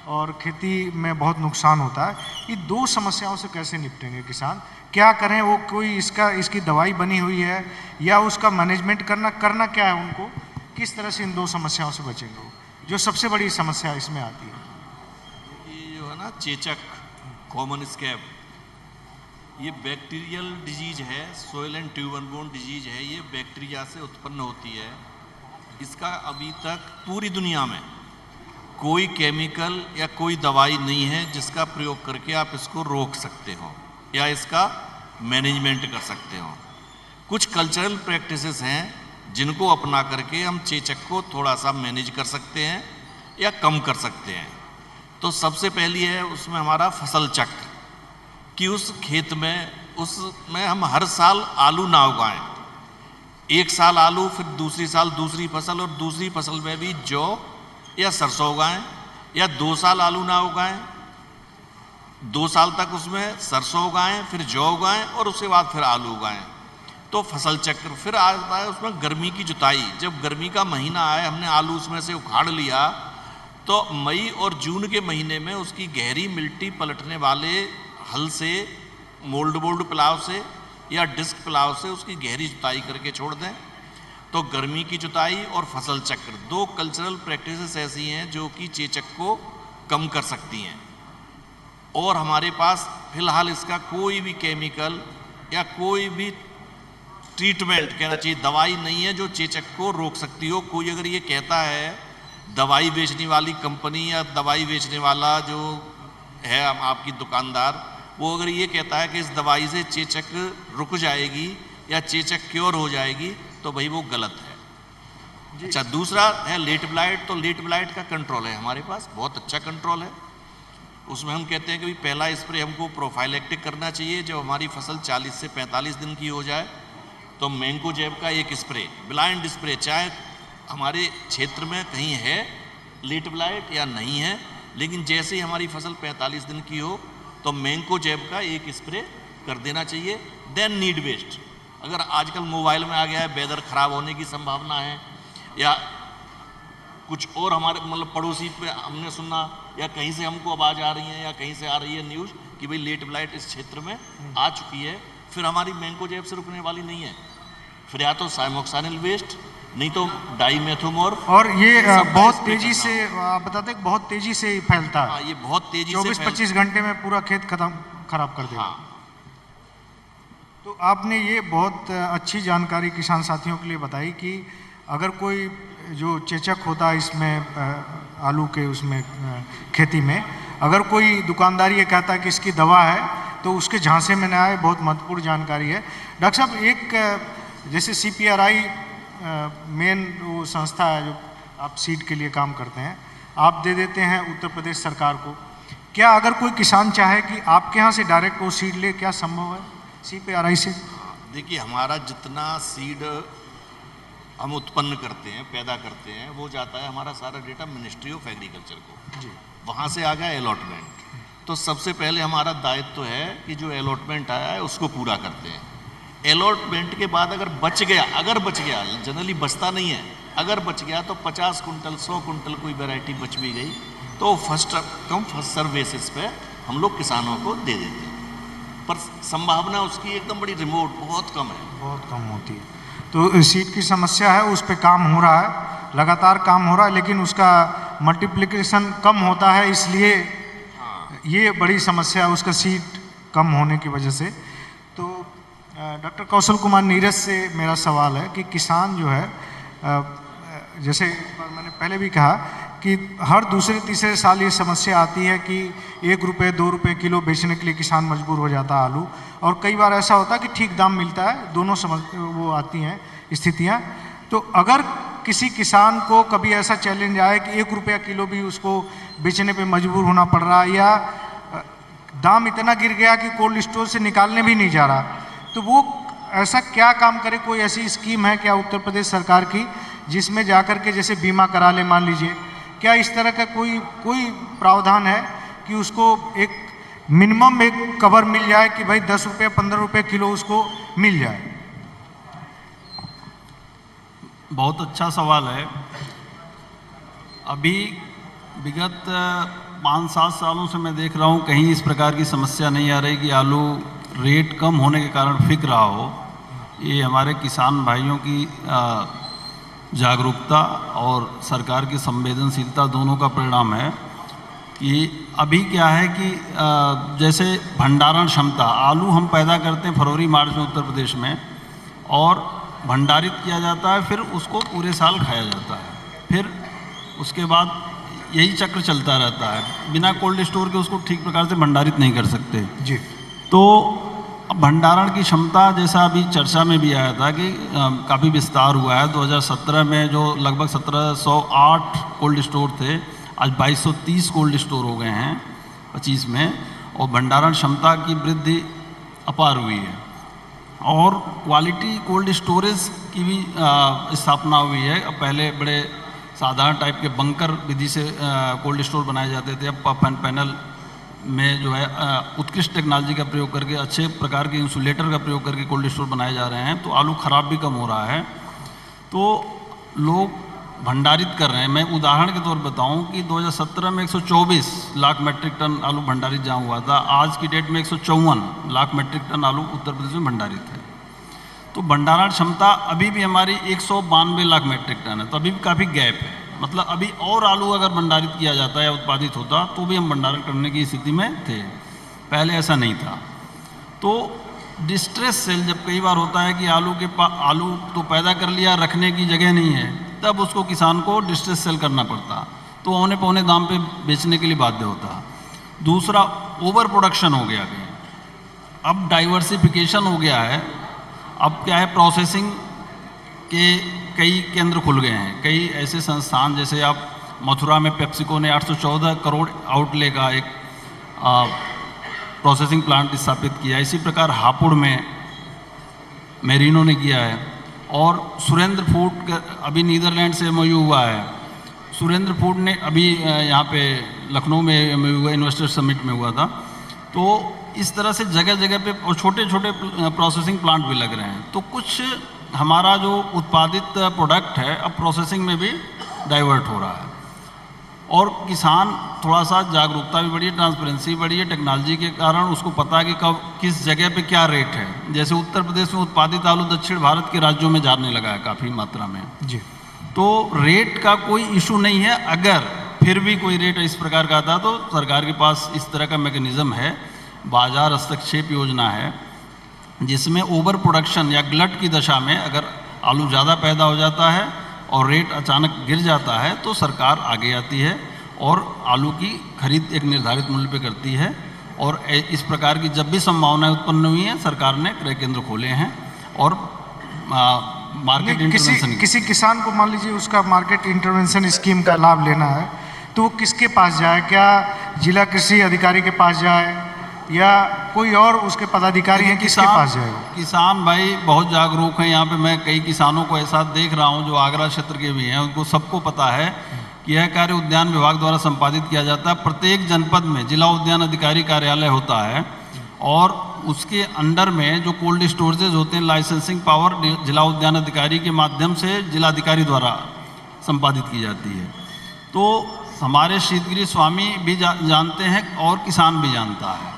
और खेती में बहुत नुकसान होता है। ये दो समस्याओं से कैसे निपटेंगे किसान? क्या करें? वो कोई इसकी दवाई बनी हुई है या उसका मैनेजमेंट करना क्या है उनको? किस तरह से इन दो समस्याओं से बचेंगे वो, जो सबसे बड़ी समस्या इसमें आती है? ये जो है ना चेचक, कॉमन स्कैब, ये बैक्टीरियल डिजीज है, सोयल एंड ट्यूबरबोर्न डिजीज है। ये बैक्टीरिया से उत्पन्न होती है। इसका अभी तक पूरी दुनिया में कोई केमिकल या कोई दवाई नहीं है जिसका प्रयोग करके आप इसको रोक सकते हो या इसका मैनेजमेंट कर सकते हो। कुछ कल्चरल प्रैक्टिसेस हैं जिनको अपना करके हम चेचक को थोड़ा सा मैनेज कर सकते हैं या कम कर सकते हैं। तो सबसे पहली है उसमें हमारा फसल चक्र, कि उस खेत में उसमें हम हर साल आलू ना उगाएं। एक साल आलू, फिर दूसरी साल दूसरी फसल, और दूसरी फसल में भी जौ या सरसों उगाएं, या 2 साल आलू ना उगाएं, 2 साल तक उसमें सरसों उगाएं, फिर जौ उगाएं और उसके बाद फिर आलू उगाएं। तो फसल चक्र। फिर आता है उसमें गर्मी की जुताई। जब गर्मी का महीना आए, हमने आलू उसमें से उखाड़ लिया, तो मई और जून के महीने में उसकी गहरी मिट्टी पलटने वाले हल से, मोल्ड बोल्ड प्लाव से या डिस्क प्लाव से उसकी गहरी जुताई करके छोड़ दें। तो गर्मी की जुताई और फसल चक्र, 2 कल्चरल प्रैक्टिसेस ऐसी हैं जो कि चेचक को कम कर सकती हैं। और हमारे पास फिलहाल इसका कोई भी केमिकल या कोई भी ट्रीटमेंट, कहना चाहिए दवाई नहीं है जो चेचक को रोक सकती हो। कोई अगर ये कहता है, दवाई बेचने वाली कंपनी या दवाई बेचने वाला जो है आपकी दुकानदार, वो अगर ये कहता है कि इस दवाई से चेचक रुक जाएगी या चेचक क्योर हो जाएगी, तो भाई वो गलत है। अच्छा, दूसरा है लेट ब्लाइट। तो लेट ब्लाइट का कंट्रोल है हमारे पास, बहुत अच्छा कंट्रोल है। उसमें हम कहते हैं कि पहला स्प्रे हमको प्रोफाइलेक्टिक करना चाहिए जब हमारी फसल 40 से 45 दिन की हो जाए। तो मैंकोजेब का एक स्प्रे, ब्लाइंड स्प्रे, चाहे हमारे क्षेत्र में कहीं है लेट ब्लाइट या नहीं है, लेकिन जैसे ही हमारी फसल 45 दिन की हो तो मैंकोजेब का एक स्प्रे कर देना चाहिए। देन नीड बेस्ड, अगर आजकल मोबाइल में आ गया है वेदर खराब होने की संभावना है या कुछ और हमारे मतलब पड़ोसी पे हमने सुना या कहीं से हमको आवाज़ आ रही है या कहीं से आ रही है न्यूज़ कि भाई लेट ब्लाइट इस क्षेत्र में आ चुकी है, फिर हमारी मैंकोजेब से रुकने वाली नहीं है। फिर या तो साइमोक्सानिल वेस्ट, नहीं तो डाइमेथोमोर्फ। और ये बहुत तेजी से, आप बताते हैं बहुत तेजी से फैलता है। हाँ, ये बहुत तेजी से 24-25 घंटे में पूरा खेत खराब कर देगा। हाँ। तो आपने ये बहुत अच्छी जानकारी किसान साथियों के लिए बताई कि अगर कोई जो चेचक होता है इसमें आलू के उसमें खेती में, अगर कोई दुकानदार ये कहता है कि इसकी दवा है, तो उसके झांसे में न आए। बहुत महत्वपूर्ण जानकारी है। डॉक्टर साहब, एक जैसे CPRI मेन वो संस्था है जो आप सीड के लिए काम करते हैं, आप दे देते हैं उत्तर प्रदेश सरकार को। क्या अगर कोई किसान चाहे कि आपके यहाँ से डायरेक्ट वो सीड ले, क्या संभव है CPRI से? देखिए, हमारा जितना सीड हम उत्पन्न करते हैं, पैदा करते हैं, वो जाता है हमारा सारा डेटा मिनिस्ट्री ऑफ एग्रीकल्चर को जी। वहाँ से आ गया अलॉटमेंट। तो सबसे पहले हमारा दायित्व है कि जो अलॉटमेंट आया है उसको पूरा करते हैं। अलॉटमेंट के बाद अगर बच गया, जनरली बचता नहीं है, अगर बच गया तो 50 कुंटल 100 कुंटल कोई वैरायटी बच भी गई तो first come first serve basis पे हम लोग किसानों को दे देते हैं। पर संभावना उसकी एकदम बड़ी रिमोट, बहुत कम है, बहुत कम होती है। तो सीड की समस्या है, उस पर काम हो रहा है, लगातार काम हो रहा है, लेकिन उसका मल्टीप्लिकेशन कम होता है, इसलिए ये बड़ी समस्या है उसका सीड कम होने की वजह से। तो डॉक्टर कौशल कुमार नीरज से मेरा सवाल है कि किसान जो है, जैसे मैंने पहले भी कहा कि हर दूसरे तीसरे साल ये समस्या आती है कि 1 रुपये 2 रुपये किलो बेचने के लिए किसान मजबूर हो जाता है आलू, और कई बार ऐसा होता है कि ठीक दाम मिलता है, दोनों वो आती हैं स्थितियाँ। तो अगर किसी किसान को कभी ऐसा चैलेंज आए कि 1 रुपया किलो भी उसको बेचने पे मजबूर होना पड़ रहा है, या दाम इतना गिर गया कि कोल्ड स्टोर से निकालने भी नहीं जा रहा, तो वो ऐसा क्या काम करे? कोई ऐसी स्कीम है क्या उत्तर प्रदेश सरकार की जिसमें जाकर के जैसे बीमा करा ले, मान लीजिए, क्या इस तरह का कोई प्रावधान है कि उसको एक मिनिमम एक कवर मिल जाए कि भाई 10 रुपये 15 रुपये किलो उसको मिल जाए? बहुत अच्छा सवाल है। अभी विगत 5-7 सालों से मैं देख रहा हूँ कहीं इस प्रकार की समस्या नहीं आ रही कि आलू रेट कम होने के कारण बिक रहा हो। ये हमारे किसान भाइयों की जागरूकता और सरकार की संवेदनशीलता दोनों का परिणाम है कि अभी क्या है कि जैसे भंडारण क्षमता, आलू हम पैदा करते हैं फरवरी मार्च में उत्तर प्रदेश में और भंडारित किया जाता है, फिर उसको पूरे साल खाया जाता है, फिर उसके बाद यही चक्र चलता रहता है। बिना कोल्ड स्टोर के उसको ठीक प्रकार से भंडारित नहीं कर सकते जी। तो भंडारण की क्षमता जैसा अभी चर्चा में भी आया था कि काफ़ी विस्तार हुआ है। 2017 में जो लगभग 1708 कोल्ड स्टोर थे, आज 2230 कोल्ड स्टोर हो गए हैं 25 में, और भंडारण क्षमता की वृद्धि अपार हुई है और क्वालिटी कोल्ड स्टोरेज की भी स्थापना हुई है। अब पहले बड़े साधारण टाइप के बंकर विधि से कोल्ड स्टोर बनाए जाते थे, अब पफ एंड पैनल में जो है उत्कृष्ट टेक्नोलॉजी का प्रयोग करके, अच्छे प्रकार के इंसुलेटर का प्रयोग करके कोल्ड स्टोर बनाए जा रहे हैं, तो आलू ख़राब भी कम हो रहा है। तो लोग भंडारित कर रहे हैं। मैं उदाहरण के तौर पर बताऊं कि 2017 में 124 लाख मीट्रिक टन आलू भंडारित जहाँ हुआ था, आज की डेट में 154 लाख मीट्रिक टन आलू उत्तर प्रदेश में भंडारित है। तो भंडारण क्षमता अभी भी हमारी 192 लाख मीट्रिक टन है, तो अभी भी काफ़ी गैप है। मतलब अभी और आलू अगर भंडारित किया जाता या उत्पादित होता तो भी हम भंडारण करने की स्थिति में थे, पहले ऐसा नहीं था। तो डिस्ट्रेस सेल जब कई बार होता है कि आलू तो पैदा कर लिया, रखने की जगह नहीं है, तब उसको किसान को डिस्ट्रेस सेल करना पड़ता, तो औने पौने दाम पे बेचने के लिए बाध्य होता। दूसरा, ओवर प्रोडक्शन हो गया है, अब डाइवर्सिफिकेशन हो गया है। अब क्या है, प्रोसेसिंग के कई केंद्र खुल गए हैं, कई ऐसे संस्थान, जैसे आप मथुरा में पेप्सिको ने 814 करोड़ आउटले का एक प्रोसेसिंग प्लांट स्थापित किया। इसी प्रकार हापुड़ में मेरिनो ने किया है और सुरेंद्र फूड अभी नीदरलैंड से MOU हुआ है। सुरेंद्र फूड ने अभी यहाँ पे लखनऊ में MOU हुआ, इन्वेस्टर समिट में हुआ था। तो इस तरह से जगह जगह पे और छोटे छोटे प्रोसेसिंग प्लांट भी लग रहे हैं। तो कुछ हमारा जो उत्पादित प्रोडक्ट है अब प्रोसेसिंग में भी डाइवर्ट हो रहा है और किसान थोड़ा सा जागरूकता भी बढ़ी है, ट्रांसपेरेंसी बढ़ी है टेक्नोलॉजी के कारण, उसको पता है कि कब किस जगह पे क्या रेट है। जैसे उत्तर प्रदेश में उत्पादित आलू दक्षिण भारत के राज्यों में जाने लगा है काफ़ी मात्रा में जी। तो रेट का कोई इशू नहीं है। अगर फिर भी कोई रेट इस प्रकार का आता तो सरकार के पास इस तरह का मैकेनिज़्म है, बाजार हस्तक्षेप योजना है, जिसमें ओवर प्रोडक्शन या ग्लट की दशा में अगर आलू ज़्यादा पैदा हो जाता है और रेट अचानक गिर जाता है तो सरकार आगे आती है और आलू की खरीद एक निर्धारित मूल्य पे करती है। और इस प्रकार की जब भी संभावनाएं उत्पन्न हुई हैं, सरकार ने क्रय केंद्र खोले हैं और मार्केट इंटरवेंशन। किसी किसान को मान लीजिए उसका मार्केट इंटरवेंशन स्कीम का लाभ लेना है तो वो किसके पास जाए? क्या जिला कृषि अधिकारी के पास जाए या कोई और उसके पदाधिकारी हैं, किसके पास जाएगा? किसान भाई बहुत जागरूक हैं। यहाँ पे मैं कई किसानों को ऐसा देख रहा हूँ जो आगरा क्षेत्र के भी हैं, उनको सबको पता है कि यह कार्य उद्यान विभाग द्वारा संपादित किया जाता है। प्रत्येक जनपद में जिला उद्यान अधिकारी कार्यालय होता है और उसके अंडर में जो कोल्ड स्टोरेजेज होते हैं, लाइसेंसिंग पावर जिला उद्यान अधिकारी के माध्यम से जिलाधिकारी द्वारा संपादित की जाती है। तो हमारे शीतगिरी स्वामी भी जानते हैं और किसान भी जानता है।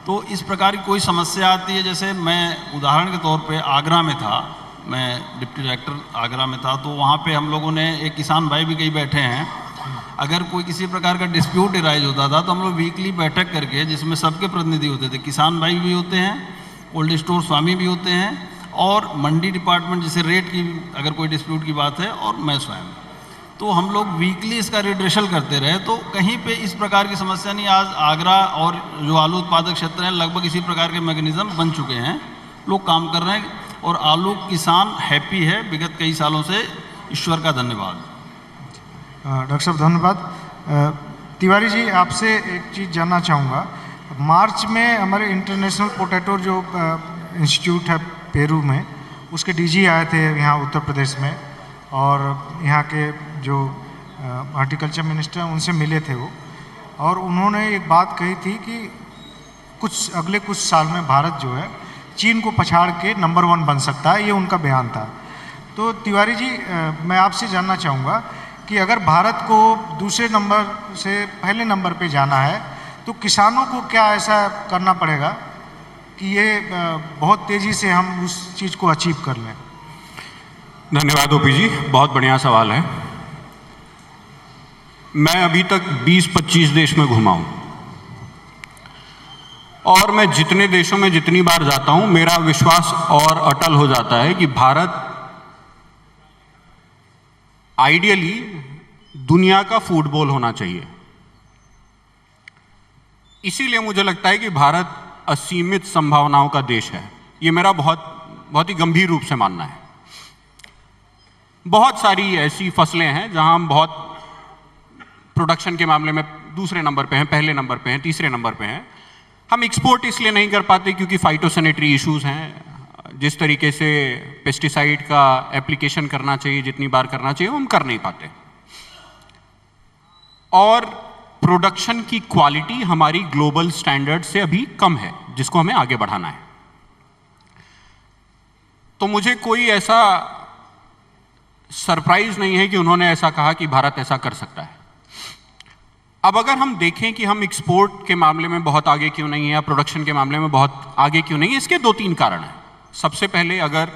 तो इस प्रकार की कोई समस्या आती है, जैसे मैं उदाहरण के तौर पे आगरा में था, मैं डिप्टी डायरेक्टर आगरा में था, तो वहाँ पे हम लोगों ने एक किसान भाई भी कई बैठे हैं। अगर कोई किसी प्रकार का डिस्प्यूट अराइज होता था तो हम लोग वीकली बैठक करके, जिसमें सबके प्रतिनिधि होते थे, किसान भाई भी होते हैं, कोल्ड स्टोर स्वामी भी होते हैं और मंडी डिपार्टमेंट, जैसे रेट की अगर कोई डिस्प्यूट की बात है, और मैं स्वयं, तो हम लोग वीकली इसका रिड्रेशल करते रहे। तो कहीं पे इस प्रकार की समस्या नहीं। आज आगरा और जो आलू उत्पादक क्षेत्र हैं लगभग इसी प्रकार के मैकेनिज्म बन चुके हैं, लोग काम कर रहे हैं और आलू किसान हैप्पी है विगत कई सालों से। ईश्वर का धन्यवाद। डॉक्टर साहब धन्यवाद। तिवारी जी, आपसे एक चीज़ जानना चाहूँगा। मार्च में हमारे इंटरनेशनल पोटैटो जो इंस्टीट्यूट है पेरू में, उसके DG आए थे यहाँ उत्तर प्रदेश में और यहाँ के जो हॉर्टिकल्चर मिनिस्टर हैं उनसे मिले थे वो, और उन्होंने एक बात कही थी कि अगले कुछ साल में भारत जो है चीन को पछाड़ के नंबर 1 बन सकता है, ये उनका बयान था। तो तिवारी जी, मैं आपसे जानना चाहूँगा कि अगर भारत को दूसरे नंबर से पहले नंबर पे जाना है तो किसानों को क्या ऐसा करना पड़ेगा कि ये बहुत तेज़ी से हम उस चीज़ को अचीव कर लें? धन्यवाद ओपी जी, बहुत बढ़िया सवाल है। मैं अभी तक 20-25 देश में घुमा हूं और मैं जितने देशों में जितनी बार जाता हूं मेरा विश्वास और अटल हो जाता है कि भारत आइडियली दुनिया का फुटबॉल होना चाहिए। इसीलिए मुझे लगता है कि भारत असीमित संभावनाओं का देश है। ये मेरा बहुत ही गंभीर रूप से मानना है। बहुत सारी ऐसी फसलें हैं जहां हम बहुत प्रोडक्शन के मामले में दूसरे नंबर पे हैं, पहले नंबर पे हैं, तीसरे नंबर पे हैं। हम एक्सपोर्ट इसलिए नहीं कर पाते क्योंकि फाइटोसैनिटरी इश्यूज हैं। जिस तरीके से पेस्टिसाइड का एप्लीकेशन करना चाहिए, जितनी बार करना चाहिए, हम कर नहीं पाते। और प्रोडक्शन की क्वालिटी हमारी ग्लोबल स्टैंडर्ड से अभी कम है, जिसको हमें आगे बढ़ाना है। तो मुझे कोई ऐसा सरप्राइज नहीं है कि उन्होंने ऐसा कहा कि भारत ऐसा कर सकता है। अब अगर हम देखें कि हम एक्सपोर्ट के मामले में बहुत आगे क्यों नहीं है या प्रोडक्शन के मामले में बहुत आगे क्यों नहीं है, इसके 2-3 कारण हैं। सबसे पहले, अगर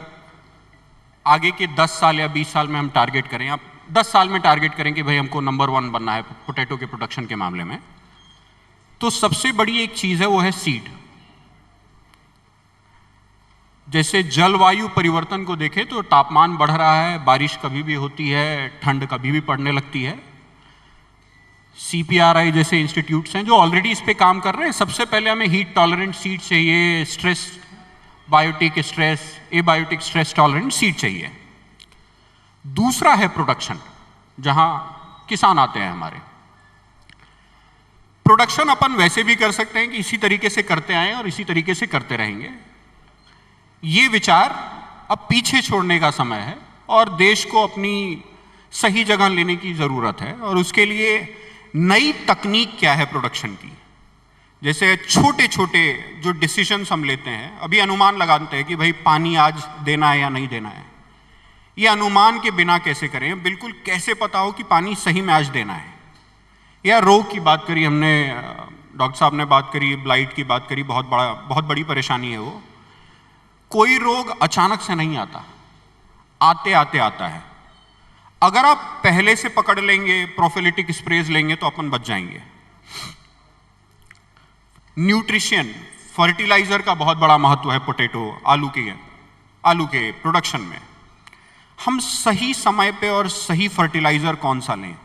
आगे के 10 साल या 20 साल में हम टारगेट करें, आप 10 साल में टारगेट करें कि भाई हमको नंबर 1 बनना है पोटैटो के प्रोडक्शन के मामले में, तो सबसे बड़ी एक चीज है, वो है सीड। जैसे जलवायु परिवर्तन को देखें तो तापमान बढ़ रहा है, बारिश कभी भी होती है, ठंड कभी भी पड़ने लगती है। CPRI जैसे इंस्टीट्यूट्स हैं जो ऑलरेडी इस पे काम कर रहे हैं। सबसे पहले हमें हीट टॉलरेंट सीड चाहिए, stress biotic stress, abiotic stress tolerant seed चाहिए। दूसरा है प्रोडक्शन, जहां किसान आते हैं हमारे। प्रोडक्शन अपन वैसे भी कर सकते हैं कि इसी तरीके से करते आए और इसी तरीके से करते रहेंगे। ये विचार अब पीछे छोड़ने का समय है और देश को अपनी सही जगह लेने की जरूरत है। और उसके लिए नई तकनीक क्या है प्रोडक्शन की, जैसे छोटे छोटे जो डिसीजंस हम लेते हैं, अभी अनुमान लगाते हैं कि भाई पानी आज देना है या नहीं देना है। ये अनुमान के बिना कैसे करें, बिल्कुल कैसे पता हो कि पानी सही में आज देना है। या रोग की बात करी हमने, डॉक्टर साहब ने बात करी, ब्लाइट की बात करी, बहुत बड़ी परेशानी है वो। कोई रोग अचानक से नहीं आता, आते आते आता है। अगर आप पहले से पकड़ लेंगे, प्रोफिलिटिक स्प्रेज लेंगे तो अपन बच जाएंगे। न्यूट्रिशन, फर्टिलाइजर का बहुत बड़ा महत्व है पोटैटो, आलू के प्रोडक्शन में। हम सही समय पे और सही फर्टिलाइजर कौन सा लें।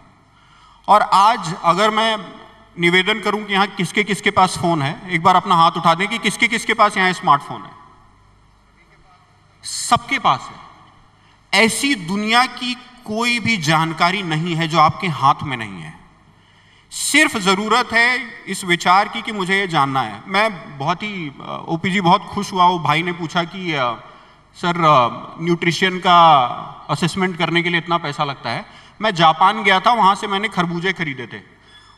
और आज अगर मैं निवेदन करूं कि यहां किसके किसके पास फोन है, एक बार अपना हाथ उठा दें कि किसके किसके पास यहां स्मार्टफोन है। सबके पास है। ऐसी दुनिया की कोई भी जानकारी नहीं है जो आपके हाथ में नहीं है। सिर्फ जरूरत है इस विचार की कि मुझे ये जानना है। मैं बहुत ही ओपी जी बहुत खुश हुआ, वो भाई ने पूछा कि सर न्यूट्रिशन का असेसमेंट करने के लिए इतना पैसा लगता है। मैं जापान गया था, वहां से मैंने खरबूजे खरीदे थे।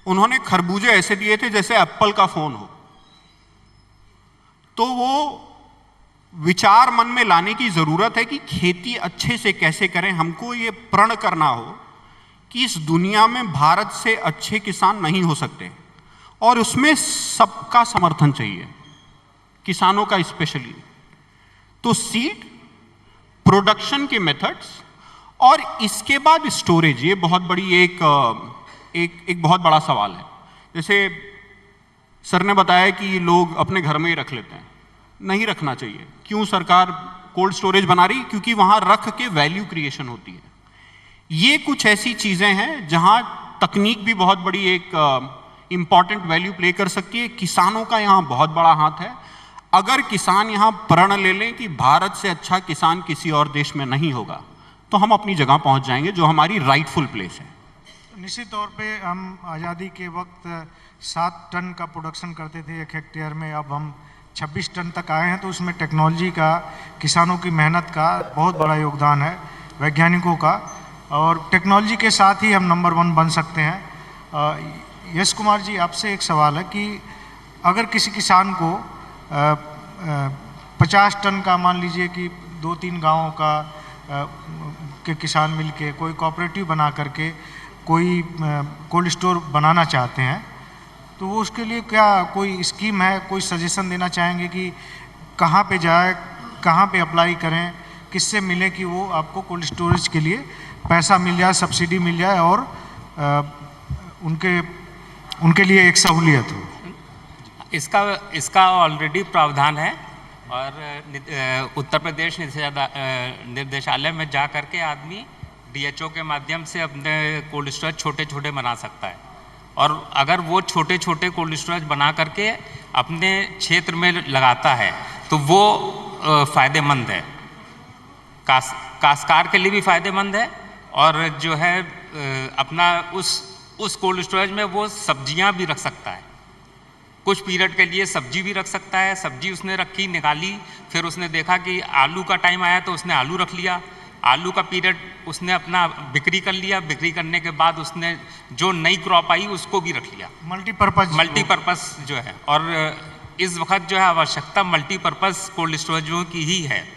उन्होंने खरबूजे ऐसे दिए थे जैसे एप्पल का फोन हो। तो वो विचार मन में लाने की जरूरत है कि खेती अच्छे से कैसे करें। हमको ये प्रण करना हो कि इस दुनिया में भारत से अच्छे किसान नहीं हो सकते और उसमें सबका समर्थन चाहिए, किसानों का स्पेशली। तो सीड, प्रोडक्शन के मेथड्स और इसके बाद स्टोरेज, ये बहुत बड़ी एक बहुत बड़ा सवाल है। जैसे सर ने बताया कि लोग अपने घर में ही रख लेते हैं, नहीं रखना चाहिए। क्यों सरकार कोल्ड स्टोरेज बना रही? क्योंकि वहां रख के वैल्यू क्रिएशन होती है। ये कुछ ऐसी चीजें हैं जहां तकनीक भी बहुत बड़ी एक इंपॉर्टेंट वैल्यू प्ले कर सकती है। किसानों का यहां बहुत बड़ा हाथ है। अगर किसान यहां प्रण ले लें कि भारत से अच्छा किसान किसी और देश में नहीं होगा, तो हम अपनी जगह पहुंच जाएंगे जो हमारी राइटफुल प्लेस है। निश्चित तौर पे हम आज़ादी के वक्त 7 टन का प्रोडक्शन करते थे 1 हेक्टेयर में, अब हम 26 टन तक आए हैं। तो उसमें टेक्नोलॉजी का, किसानों की मेहनत का बहुत बड़ा योगदान है, वैज्ञानिकों का। और टेक्नोलॉजी के साथ ही हम नंबर 1 बन सकते हैं। यश कुमार जी, आपसे एक सवाल है कि अगर किसी किसान को 50 टन का, मान लीजिए कि 2-3 गाँवों का के किसान मिलके कोई कोऑपरेटिव बना करके कोई कोल्ड स्टोर बनाना चाहते हैं, तो वो उसके लिए क्या कोई स्कीम है, कोई सजेशन देना चाहेंगे कि कहाँ पे जाए, कहाँ पे अप्लाई करें, किससे मिले कि वो आपको कोल्ड स्टोरेज के लिए पैसा मिल जाए, सब्सिडी मिल जाए और उनके लिए एक सहूलियत हो? इसका ऑलरेडी प्रावधान है और उत्तर प्रदेश निर्देशालय में जा करके आदमी DHO के माध्यम से अपने कोल्ड स्टोरेज छोटे छोटे बना सकता है। और अगर वो छोटे छोटे कोल्ड स्टोरेज बना करके अपने क्षेत्र में लगाता है तो वो फ़ायदेमंद है, काश्तकार के लिए भी फ़ायदेमंद है और जो है अपना उस कोल्ड स्टोरेज में वो सब्जियां भी रख सकता है, कुछ पीरियड के लिए सब्जी भी रख सकता है। सब्जी उसने रखी, निकाली, फिर उसने देखा कि आलू का टाइम आया तो उसने आलू रख लिया, आलू का पीरियड उसने अपना बिक्री कर लिया, बिक्री करने के बाद उसने जो नई क्रॉप आई उसको भी रख लिया। मल्टीपर्पज़ जो है, और इस वक्त जो है आवश्यकता मल्टीपर्पज़ कोल्ड स्टोरेजों की ही है।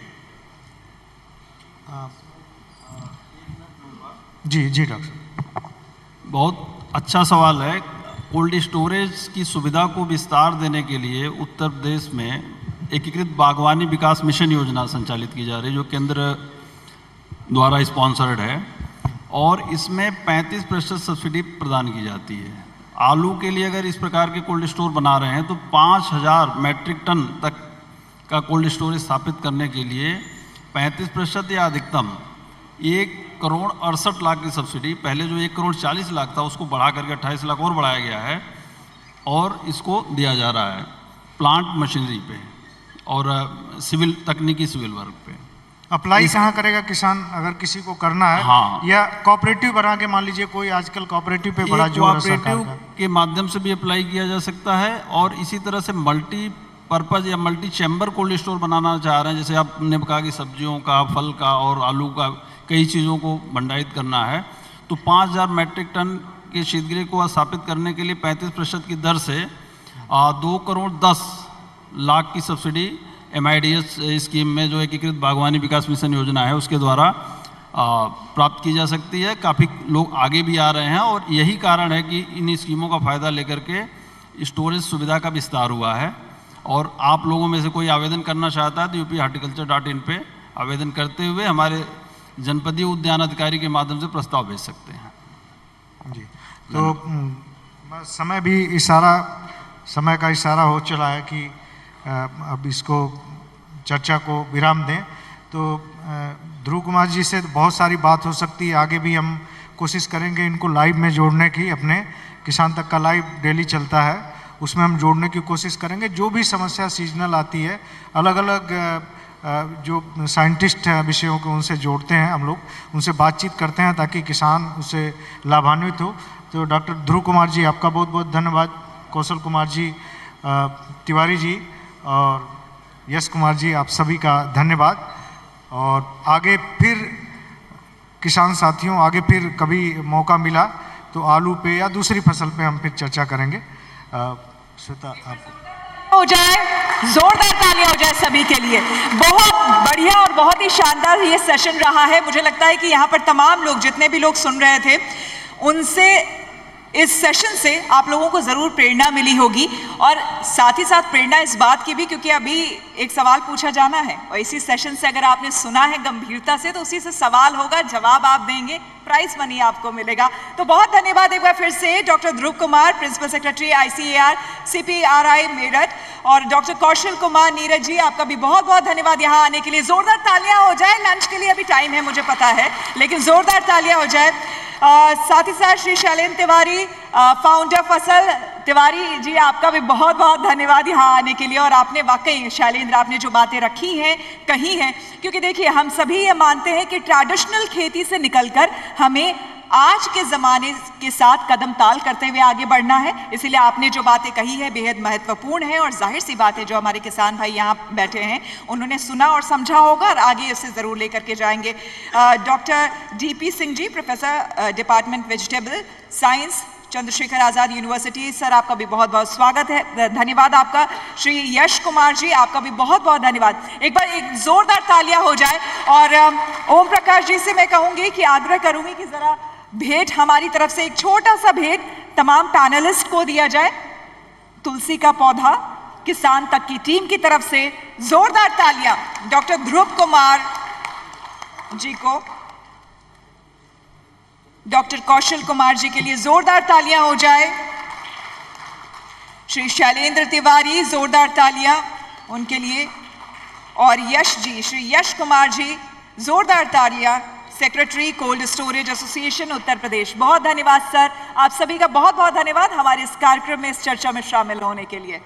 जी डॉक्टर, बहुत अच्छा सवाल है। कोल्ड स्टोरेज की सुविधा को विस्तार देने के लिए उत्तर प्रदेश में एकीकृत बागवानी विकास मिशन योजना संचालित की जा रही है, जो केंद्र द्वारा स्पॉन्सर्ड है, और इसमें 35% सब्सिडी प्रदान की जाती है। आलू के लिए अगर इस प्रकार के कोल्ड स्टोर बना रहे हैं तो 5000 मैट्रिक टन तक का कोल्ड स्टोरेज स्थापित करने के लिए 35% या अधिकतम 1,68,00,000 की सब्सिडी, पहले जो 1,40,00,000 था उसको बढ़ा करके 28 लाख और बढ़ाया गया है, और इसको दिया जा रहा है प्लांट मशीनरी पे और तकनीकी सिविल वर्क पे। अप्लाई कहाँ करेगा किसान अगर किसी को करना है? हाँ, या कोऑपरेटिव बना के, मान लीजिए कोई आजकल कोऑपरेटिव पे बड़ा जोर है सरकार का, कोऑपरेटिव के माध्यम से भी अप्लाई किया जा सकता है, और इसी तरह से मल्टीपर्पज़ या मल्टी चैम्बर कोल्ड स्टोर बनाना चाह रहे हैं, जैसे आपने कहा कि सब्जियों का, फल का और आलू का कई चीज़ों को भंडारित करना है, तो 5000 मैट्रिक टन के शीतगृह को स्थापित करने के लिए 35% की दर से 2,10,00,000 की सब्सिडी MIDS स्कीम में, जो एकीकृत बागवानी विकास मिशन योजना है, उसके द्वारा प्राप्त की जा सकती है। काफ़ी लोग आगे भी आ रहे हैं और यही कारण है कि इन स्कीमों का फ़ायदा लेकर के स्टोरेज सुविधा का विस्तार हुआ है। और आप लोगों में से कोई आवेदन करना चाहता है तो UPHorticulture.in पे आवेदन करते हुए हमारे जनपदीय उद्यान अधिकारी के माध्यम से प्रस्ताव भेज सकते हैं। जी, तो समय का इशारा हो चला है कि अब इसको चर्चा को विराम दें। तो ध्रुव कुमार जी से बहुत सारी बात हो सकती है, आगे भी हम कोशिश करेंगे इनको लाइव में जोड़ने की। अपने किसान तक का लाइव डेली चलता है, उसमें हम जोड़ने की कोशिश करेंगे। जो भी समस्या सीजनल आती है, अलग अलग जो साइंटिस्ट हैं विषयों को, उनसे जोड़ते हैं हम लोग, उनसे बातचीत करते हैं ताकि किसान उससे लाभान्वित हो। तो डॉक्टर ध्रुव कुमार जी, आपका बहुत बहुत धन्यवाद। कौशल कुमार जी, तिवारी जी और यश कुमार जी, आप सभी का धन्यवाद। और आगे फिर किसान साथियों, आगे फिर कभी मौका मिला तो आलू पे या दूसरी फसल पे हम फिर चर्चा करेंगे। श्वेता, आप हो जाए, जोरदार तालियां हो जाए सभी के लिए। बहुत बढ़िया और बहुत ही शानदार ये सेशन रहा है। मुझे लगता है कि यहाँ पर तमाम लोग, जितने भी लोग सुन रहे थे, उनसे इस सेशन से आप लोगों को ज़रूर प्रेरणा मिली होगी। और साथ ही साथ प्रेरणा इस बात की भी, क्योंकि अभी एक सवाल पूछा जाना है और इसी सेशन से अगर आपने सुना है गंभीरता से, तो उसी से सवाल होगा, जवाब आप देंगे, प्राइज मनी आपको मिलेगा। तो बहुत धन्यवाद एक बार फिर से doctor Dhruv Kumar, principal secretary ICAR CPRI Meerut, और डॉक्टर कौशल कुमार नीरज जी, आपका भी बहुत बहुत धन्यवाद यहाँ आने के लिए। जोरदार तालियां हो जाए। लंच के लिए अभी टाइम है मुझे पता है, लेकिन जोरदार तालियां हो जाए। साथ ही साथ श्री शैलेंद्र तिवारी, फाउंडर फसल तिवारी जी, आपका भी बहुत बहुत धन्यवाद यहाँ आने के लिए। और आपने वाकई शैलेंद्र, आपने जो बातें रखी हैं, कही हैं, क्योंकि देखिए हम सभी ये मानते हैं कि ट्रेडिशनल खेती से निकलकर हमें आज के ज़माने के साथ कदम ताल करते हुए आगे बढ़ना है। इसीलिए आपने जो बातें कही है बेहद महत्वपूर्ण है, और जाहिर सी बात है जो हमारे किसान भाई यहाँ बैठे हैं उन्होंने सुना और समझा होगा और आगे इसे ज़रूर लेकर के जाएंगे। Doctor DP Singh ji, professor department vegetable science, Chandrashekhar Azad university, sir आपका भी बहुत बहुत स्वागत है, धन्यवाद आपका। श्री यश कुमार जी, आपका भी बहुत बहुत धन्यवाद। एक बार एक जोरदार तालियां हो जाए। और ओम प्रकाश जी से मैं कहूंगी कि आग्रह करूंगी कि जरा भेंट हमारी तरफ से एक छोटा सा भेंट तमाम पैनलिस्ट को दिया जाए। तुलसी का पौधा किसान तक की टीम की तरफ से जोरदार तालियां डॉक्टर ध्रुव कुमार जी को, डॉक्टर कौशल कुमार जी के लिए जोरदार तालियां हो जाए। श्री शैलेंद्र तिवारी, जोरदार तालियां उनके लिए। और यश जी, श्री यश कुमार जी, जोरदार तालियां, secretary cold storage association Uttar प्रदेश। बहुत धन्यवाद सर, आप सभी का बहुत बहुत धन्यवाद हमारे इस कार्यक्रम में, इस चर्चा में शामिल होने के लिए।